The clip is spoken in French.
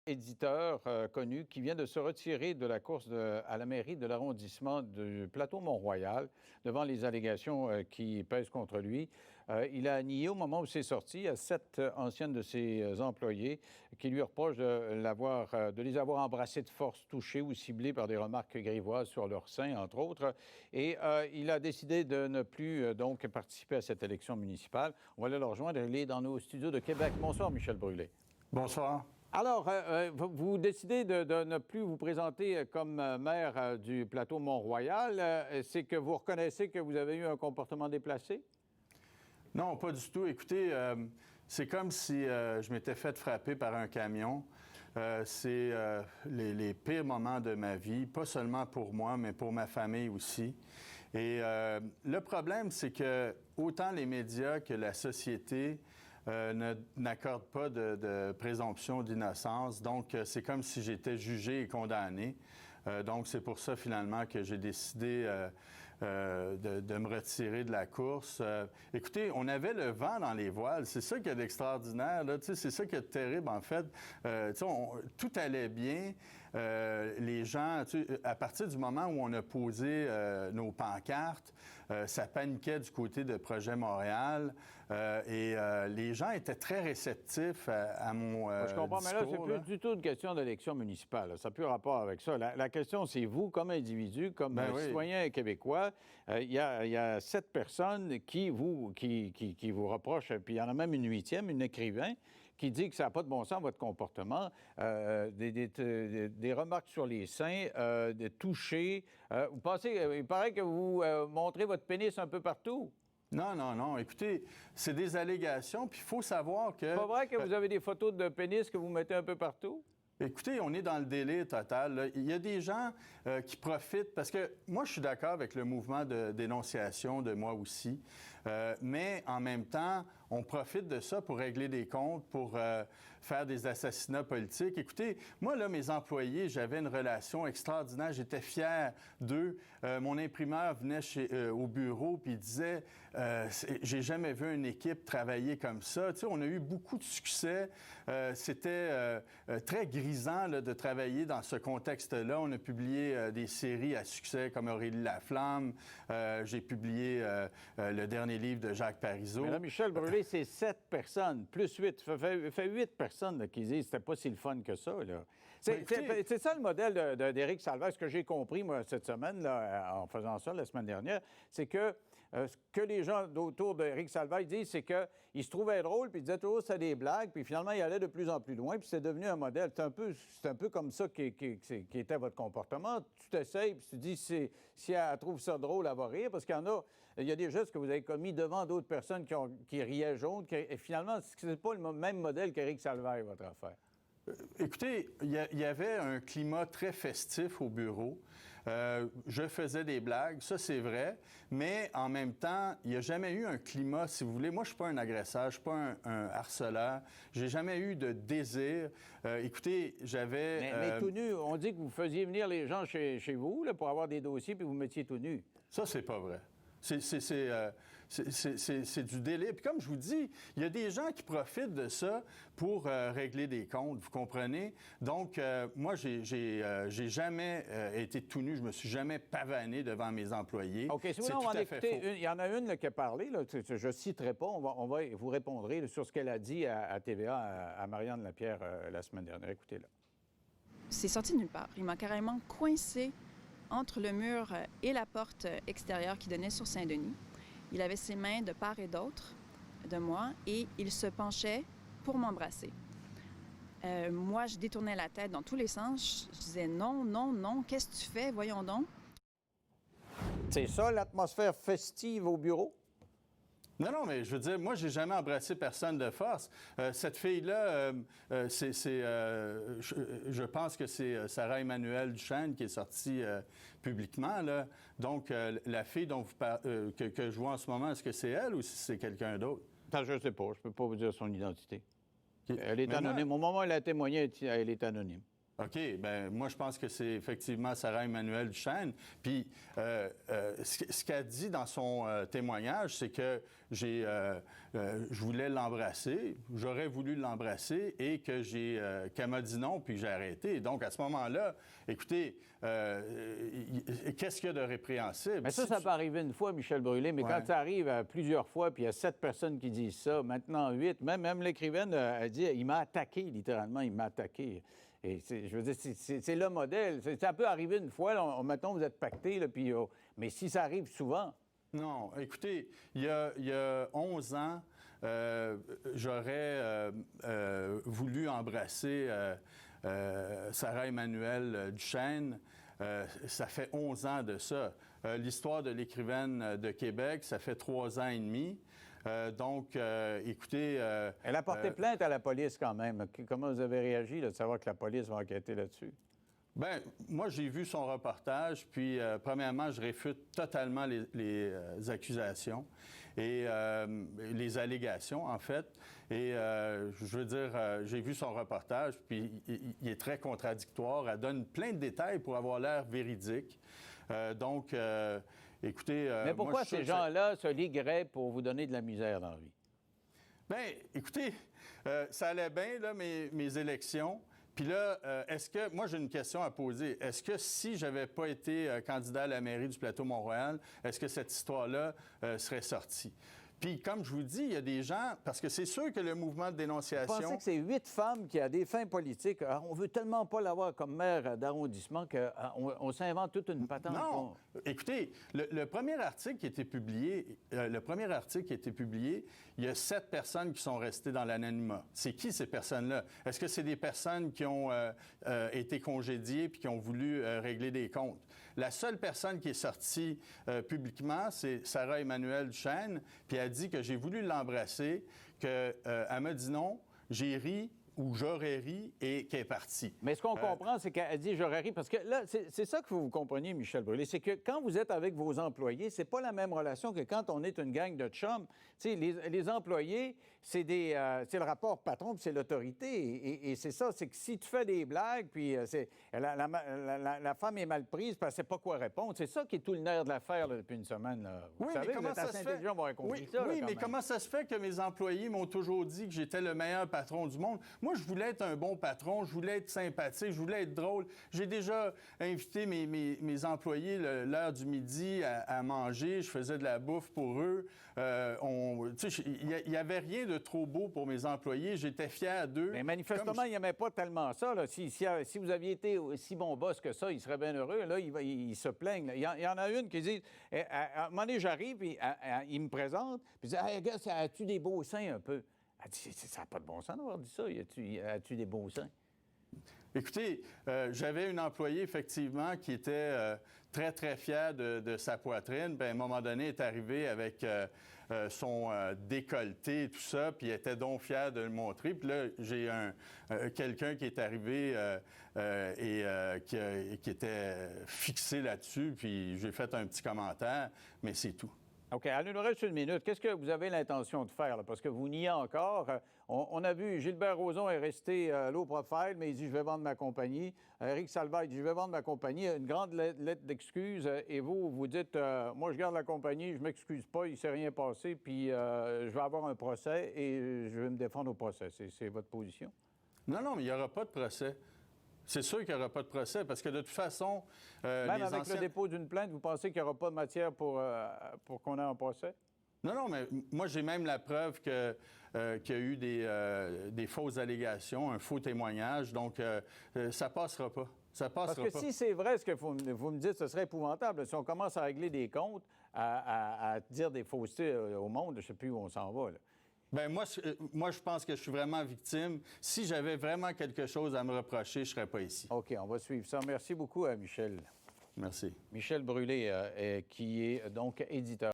Éditeur connu qui vient de se retirer de la course à la mairie de l'arrondissement du Plateau-Mont-Royal devant les allégations qui pèsent contre lui. Il a nié au moment où c'est sorti à 7 anciennes de ses employés qui lui reprochent de les avoir embrassés de force, touchés ou ciblés par des remarques grivoises sur leur sein, entre autres. Et il a décidé de ne plus donc participer à cette élection municipale. On va aller le rejoindre. Il est dans nos studios de Québec. Bonsoir, Michel Brûlé. Bonsoir. Alors, vous décidez de ne plus vous présenter comme maire du plateau Mont-Royal. C'est que vous reconnaissez que vous avez eu un comportement déplacé? Non, pas du tout. Écoutez, c'est comme si je m'étais fait frapper par un camion. C'est les pires moments de ma vie, pas seulement pour moi, mais pour ma famille aussi. Et le problème, c'est que autant les médias que la société n'accordent pas de présomption d'innocence. Donc, c'est comme si j'étais jugé et condamné. Donc, c'est pour ça, finalement, que j'ai décidé de me retirer de la course. Écoutez, on avait le vent dans les voiles. C'est ça qui est d'extraordinaire. C'est ça qui est terrible, en fait. Tout allait bien. Les gens, à partir du moment où on a posé nos pancartes, ça paniquait du côté de Projet Montréal. Et les gens étaient très réceptifs à mon Je comprends, discours. mais là, c'est plus du tout une question d'élection municipale. Là. Ça n'a plus rapport avec ça. La question, c'est vous, comme individu, comme citoyen québécois, il y a 7 personnes qui vous reprochent, puis il y en a même une 8e, une écrivain, qui dit que ça n'a pas de bon sens, votre comportement, des remarques sur les seins, des touchés. Vous pensez, il paraît que vous montrez votre pénis un peu partout. Non, non, non. Écoutez, c'est des allégations, puis il faut savoir que... C'est pas vrai que vous avez des photos de pénis que vous mettez un peu partout? Écoutez, on est dans le délai total. Là. Il y a des gens qui profitent, parce que moi, je suis d'accord avec le mouvement de dénonciation de moi aussi, mais en même temps, on profite de ça pour régler des comptes, pour faire des assassinats politiques. Écoutez, moi, là, mes employés, j'avais une relation extraordinaire. J'étais fier d'eux. Mon imprimeur venait au bureau puis il disait j'ai jamais vu une équipe travailler comme ça. Tu sais, on a eu beaucoup de succès. C'était très grisant là, de travailler dans ce contexte-là. On a publié des séries à succès comme Aurélie Laflamme. J'ai publié le dernier livre de Jacques Parizeau. Mais là, Michel Brûlé, c'est 7 personnes, plus 8. Ça fait 8 personnes là, qui disent que c'était pas si le fun que ça. C'est ça le modèle d'Éric Salvaire. Ce que j'ai compris, moi, cette semaine, là, en faisant ça la semaine dernière, c'est que ce que les gens autour d'Éric Salvaire disent, c'est qu'il se trouvait drôle, puis il disait toujours que c'était des blagues, puis finalement, il allait de plus en plus loin, puis c'est devenu un modèle. C'est un peu comme ça qui était votre comportement. Tu t'essayes, puis tu dis, si elle trouve ça drôle, elle va rire, parce il y a des gestes que vous avez commis devant d'autres personnes qui riaient jaune, et finalement, c'est pas le même modèle qu'Éric Salvaire, votre affaire. Écoutez, il y avait un climat très festif au bureau. Je faisais des blagues, ça c'est vrai, mais en même temps, il n'y a jamais eu un climat, si vous voulez. Moi, je ne suis pas un agresseur, je ne suis pas un harceleur. J'ai jamais eu de désir. Écoutez, j'avais... Mais tout nu, on dit que vous faisiez venir les gens chez vous là, pour avoir des dossiers, puis vous mettiez tout nu. Ça, c'est pas vrai. C'est du délai. Puis comme je vous dis, il y a des gens qui profitent de ça pour régler des comptes, vous comprenez? Donc, moi, j'ai jamais été tout nu, je me suis jamais pavané devant mes employés. OK, si vous voulez, on va en écouter une. Il y en a une là, qui a parlé, là, je ne citerai pas, vous répondrez là, sur ce qu'elle a dit à TVA, à Marianne Lapierre, la semaine dernière. Écoutez-la. C'est sorti de nulle part. Il m'a carrément coincé entre le mur et la porte extérieure qui donnait sur Saint-Denis. Il avait ses mains de part et d'autre de moi et il se penchait pour m'embrasser. Moi, je détournais la tête dans tous les sens. Je disais non, non, non, qu'est-ce que tu fais? Voyons donc. C'est ça, l'atmosphère festive au bureau? Non, non, mais je veux dire, moi, j'ai jamais embrassé personne de force. Cette fille-là, je pense que c'est Sarah Emmanuelle Duchesne qui est sortie publiquement, là. Donc, la fille dont que je vois en ce moment, est-ce que c'est elle ou si c'est quelqu'un d'autre? Je ne sais pas. Je ne peux pas vous dire son identité. Elle est anonyme. Au moment où elle a témoigné, elle est anonyme. OK. Bien, moi, je pense que c'est effectivement Sarah Emmanuelle Duchesne. Puis, ce qu'elle dit dans son témoignage, c'est que je voulais l'embrasser, j'aurais voulu l'embrasser et qu'elle m'a dit non, puis que j'ai arrêté. Donc, à ce moment-là, écoutez, qu'est-ce qu'il y a de répréhensible? Mais ça peut arriver une fois, Michel Brûlé, mais quand ça arrive plusieurs fois, puis il y a 7 personnes qui disent ça, maintenant 8, même l'écrivaine a dit, il m'a attaqué, littéralement, il m'a attaqué. Et je veux dire, c'est le modèle. Ça peut arriver une fois, là, mettons, vous êtes pacté, là, puis, mais si ça arrive souvent... Non, écoutez, il y a 11 ans, j'aurais voulu embrasser Sarah Emmanuelle Duchesne. Ça fait 11 ans de ça. L'histoire de l'écrivaine de Québec, ça fait 3 ans et demi. Donc, écoutez... Elle a porté plainte à la police quand même. Comment vous avez réagi de savoir que la police va enquêter là-dessus? Bien, moi, j'ai vu son reportage, puis premièrement, je réfute totalement les accusations et les allégations, en fait. Et je veux dire, j'ai vu son reportage, puis il est très contradictoire. Elle donne plein de détails pour avoir l'air véridique. Donc, écoutez... Mais pourquoi ces gens-là se ligueraient pour vous donner de la misère dans la vie? Bien, écoutez, ça allait bien, là, mes élections. Puis là, est-ce que... Moi, j'ai une question à poser. Est-ce que si j'avais pas été candidat à la mairie du Plateau-Mont-Royal, est-ce que cette histoire-là serait sortie? Puis, comme je vous dis, il y a des gens... Parce que c'est sûr que le mouvement de dénonciation... Vous pensez que c'est 8 femmes qui, à des fins politiques, on veut tellement pas l'avoir comme maire d'arrondissement qu'on s'invente toute une patente? Non! Écoutez, le premier article qui a été publié, il y a 7 personnes qui sont restées dans l'anonymat. C'est qui ces personnes-là? Est-ce que c'est des personnes qui ont été congédiées puis qui ont voulu régler des comptes? La seule personne qui est sortie publiquement, c'est Sarah Emmanuelle Duchesne, puis elle dit que j'ai voulu l'embrasser, qu'elle m'a dit non, j'ai ri ou j'aurais ri et qu'elle est partie. Mais ce qu'on comprend, c'est qu'elle dit j'aurais ri, parce que là, c'est ça qu'il faut que vous compreniez, Michel Brûlé, c'est que quand vous êtes avec vos employés, c'est pas la même relation que quand on est une gang de chums. Tu sais, les employés, c'est le rapport patron, puis c'est l'autorité. Et c'est ça, c'est que si tu fais des blagues, puis la femme est mal prise, puis elle sait pas quoi répondre, c'est ça qui est tout le nerf de l'affaire là, depuis une semaine. Là. Vous savez, mais comment vous êtes assez intelligent pour avoir compris oui, ça. Oui, là, mais comment ça se fait que mes employés m'ont toujours dit que j'étais le meilleur patron du monde? Moi, je voulais être un bon patron, je voulais être sympathique, je voulais être drôle. J'ai déjà invité mes employés l'heure du midi à manger, je faisais de la bouffe pour eux. Il n'y avait rien de trop beau pour mes employés, j'étais fier d'eux. Mais manifestement, ils n'aimaient pas tellement ça. Là. Si vous aviez été aussi bon boss que ça, ils seraient bien heureux. Là, ils se plaignent. Il y en a une qui dit, à un moment donné, j'arrive, puis il me présente, puis il dit, hey, gars, as-tu des beaux seins un peu? Elle dit, ça n'a pas de bon sens d'avoir dit ça. As-tu des beaux seins? Écoutez, j'avais une employée, effectivement, qui était très, très fière de sa poitrine. Bien, à un moment donné, elle est arrivée avec son décolleté et tout ça, puis elle était donc fière de le montrer. Puis là, j'ai quelqu'un qui est arrivé qui était fixé là-dessus, puis j'ai fait un petit commentaire, mais c'est tout. OK. Il nous reste une minute. Qu'est-ce que vous avez l'intention de faire? Là? Parce que vous niez encore. On a vu, Gilbert Rozon est resté low profile, mais il dit « je vais vendre ma compagnie ». Éric Salvaille dit « je vais vendre ma compagnie ». Une grande lettre d'excuse. Et vous dites « moi, je garde la compagnie, je ne m'excuse pas, il ne s'est rien passé, puis je vais avoir un procès et je vais me défendre au procès ». C'est votre position? Non, mais il n'y aura pas de procès. C'est sûr qu'il n'y aura pas de procès, parce que de toute façon... Même avec le dépôt d'une plainte, vous pensez qu'il n'y aura pas de matière pour qu'on ait un procès? Non, mais moi, j'ai même la preuve qu'il y a eu des fausses allégations, un faux témoignage, donc ça passera pas. Ça passera Parce que pas. si c'est vrai ce que vous me dites, ce serait épouvantable. Si on commence à régler des comptes, à dire des faussetés au monde, je ne sais plus où on s'en va, là. Bien, moi, je pense que je suis vraiment victime. Si j'avais vraiment quelque chose à me reprocher, je ne serais pas ici. OK, on va suivre ça. Merci beaucoup, Michel. Merci. Michel Brûlé, qui est donc éditeur.